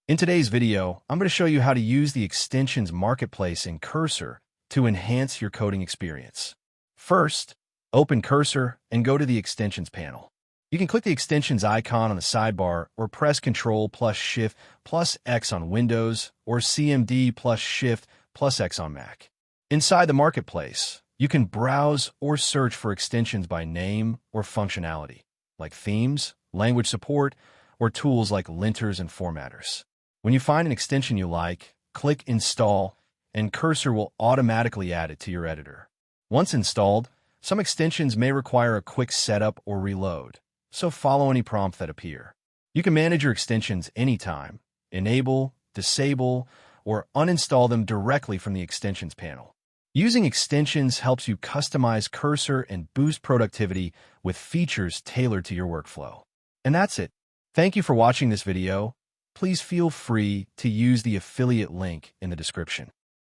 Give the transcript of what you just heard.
In today's video, I'm going to show you how to use the extensions marketplace in Cursor to enhance your coding experience. First, open Cursor and go to the Extensions panel. You can click the Extensions icon on the sidebar or press Ctrl plus Shift plus X on Windows or CMD plus Shift plus X on Mac. Inside the marketplace, you can browse or search for extensions by name or functionality, like themes, language support, or tools like linters and formatters. When you find an extension you like, click Install, and Cursor will automatically add it to your editor. Once installed, some extensions may require a quick setup or reload, so follow any prompts that appear. You can manage your extensions anytime, enable, disable, or uninstall them directly from the Extensions panel. Using extensions helps you customize Cursor and boost productivity with features tailored to your workflow. And that's it. Thank you for watching this video. Please feel free to use the affiliate link in the description.